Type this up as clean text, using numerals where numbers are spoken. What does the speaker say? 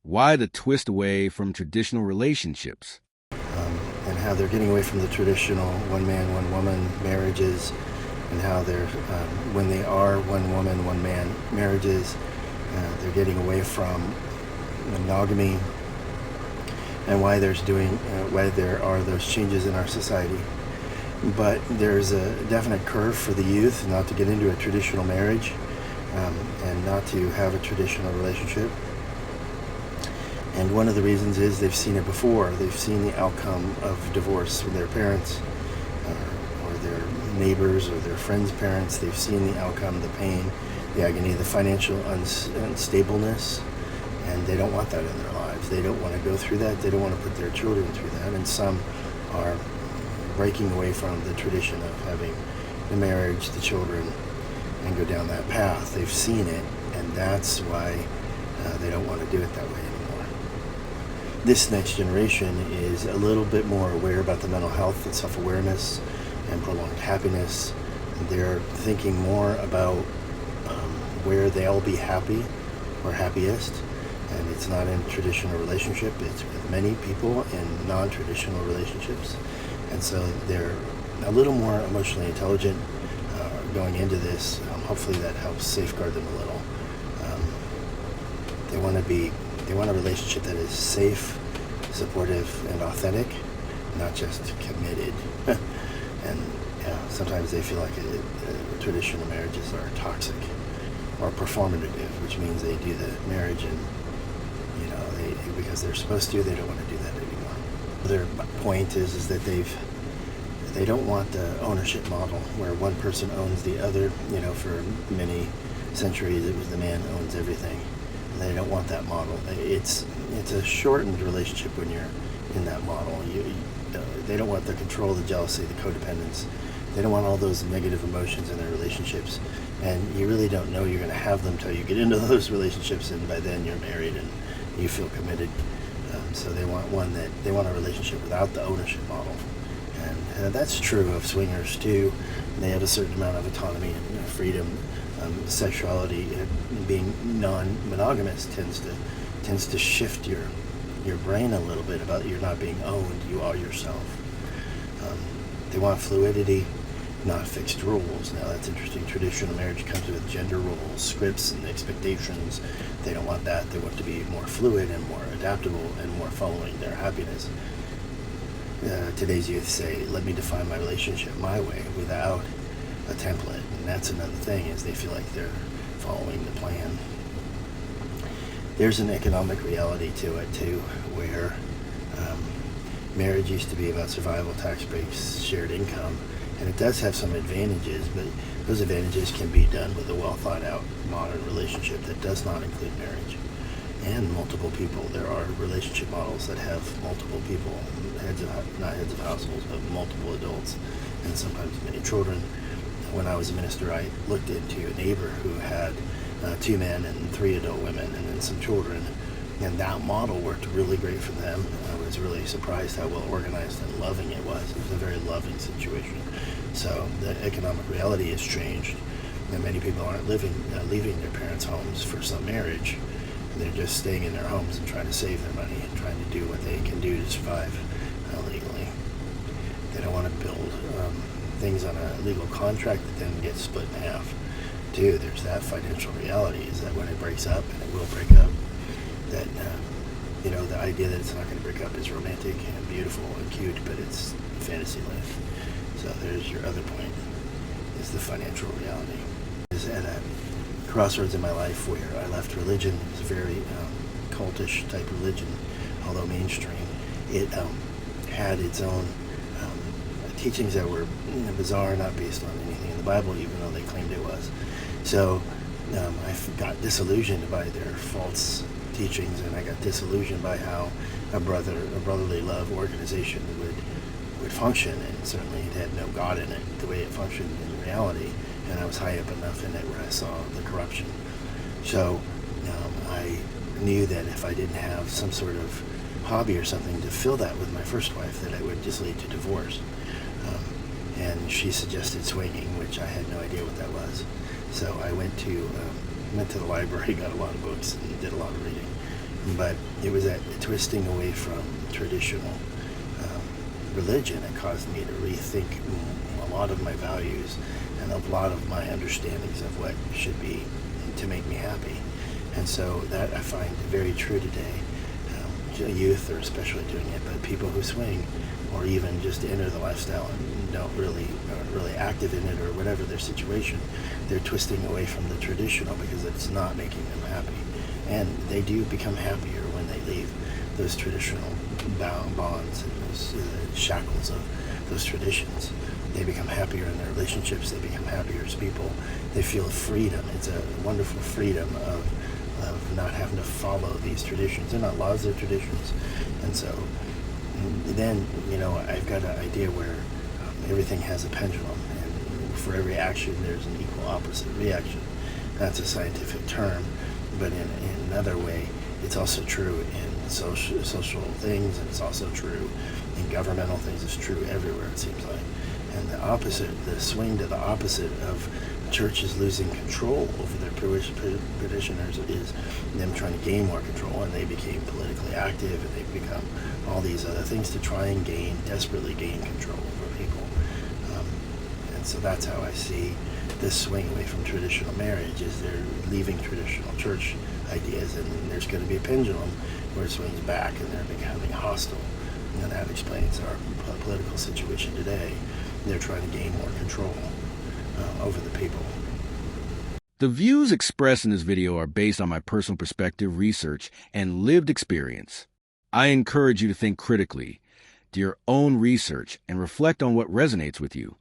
Why the twist away from traditional relationships? And how they're getting away from the traditional one man, one woman marriages, and how they're, when they are one woman, one man marriages, they're getting away from monogamy, and why why there are those changes in our society. But there's a definite curve for the youth not to get into a traditional marriage, and not to have a traditional relationship. And one of the reasons is they've seen it before. They've seen the outcome of divorce with their parents, or their neighbors, or their friends' parents. They've seen the outcome, the pain, the agony, the financial unstableness, and they don't want that in their lives. They don't want to go through that. They don't want to put their children through that. And some are breaking away from the tradition of having the marriage, the children, and go down that path. They've seen it, and that's why they don't want to do it that way anymore. This next generation is a little bit more aware about the mental health and self-awareness and prolonged happiness. They're thinking more about where they'll be happy or happiest, and it's not in a traditional relationship. It's with many people in non-traditional relationships, and so they're a little more emotionally intelligent going into this. Hopefully that helps safeguard them a little. They want a relationship that is safe, supportive, and authentic, not just committed. And sometimes they feel like traditional marriages are toxic or performative, which means they do the marriage and because they're supposed to, they don't want to do that anymore. Their point is that they don't want the ownership model where one person owns the other. For many centuries it was the man owns everything. They don't want that model. It's a shortened relationship when you're in that model. They don't want the control, the jealousy, the codependence. They don't want all those negative emotions in their relationships. And you really don't know you're going to have them until you get into those relationships, and by then you're married and you feel committed. So they want a relationship without the ownership model. And that's true of swingers too. They have a certain amount of autonomy and freedom. Sexuality, being non-monogamous, tends to shift your brain a little bit about you're not being owned, you are yourself. They want fluidity, not fixed rules. Now that's interesting. Traditional marriage comes with gender roles, scripts, and expectations. They don't want that. They want to be more fluid and more adaptable and more following their happiness. Today's youth say, let me define my relationship my way without a template. And that's another thing, is they feel like they're following the plan. There's an economic reality to it too, where marriage used to be about survival, tax breaks, shared income, and it does have some advantages, but those advantages can be done with a well thought out modern relationship that does not include marriage and multiple people. There are relationship models that have multiple people, not heads of households, but multiple adults, and sometimes many children. When I was a minister, I looked into a neighbor who had 2 men and 3 adult women and then some children, and that model worked really great for them. I was really surprised how well organized and loving it was. It was a very loving situation. So the economic reality has changed, and many people aren't leaving their parents' homes for some marriage. They're just staying in their homes and trying to save their money and trying to do what they can do to survive legally. They don't want to build things on a legal contract that then gets split in half too. There's that financial reality, is that when it breaks up, and it will break up, that the idea that it's not going to break up is romantic and beautiful and cute, but it's fantasy land. So there's your other point, is the financial reality. Is at a crossroads in my life where I left religion. It was a very cultish type religion, although mainstream. It had its own teachings that were bizarre, not based on anything in the Bible, even though they claimed it was. So I got disillusioned by their false teachings, and I got disillusioned by how a brotherly love organization would function, and certainly it had no God in it the way it functioned in reality, and I was high up enough in it where I saw the corruption. So I knew that if I didn't have some sort of hobby or something to fill that with my first wife, that it would just lead to divorce. And she suggested swinging, which I had no idea what that was. So I went to the library, got a lot of books, and did a lot of reading. But it was that twisting away from traditional religion that caused me to rethink a lot of my values and a lot of my understandings of what should be to make me happy. And so that I find very true today. Youth are especially doing it, but people who swing or even just enter the lifestyle and aren't really active in it or whatever their situation, they're twisting away from the traditional because it's not making them happy. And they do become happier when they leave those traditional bonds and those shackles of those traditions. They become happier in their relationships. They become happier as people. They feel freedom. It's a wonderful freedom of not having to follow these traditions. They're not laws, they're traditions. And so then, I've got an idea where everything has a pendulum, and for every action there's an equal opposite reaction. That's a scientific term, but in another way, it's also true in social things, and it's also true in governmental things. It's true everywhere, it seems like. And the swing to the opposite of churches losing control over their parishioners is them trying to gain more control, and they became politically active, and they've become all these other things to try and desperately gain control over people. And so that's how I see this swing away from traditional marriage, is they're leaving traditional church ideas, and there's going to be a pendulum where it swings back, and they're becoming hostile. And that explains our political situation today. They're trying to gain more control over the people. The views expressed in this video are based on my personal perspective, research, and lived experience. I encourage you to think critically, do your own research, and reflect on what resonates with you.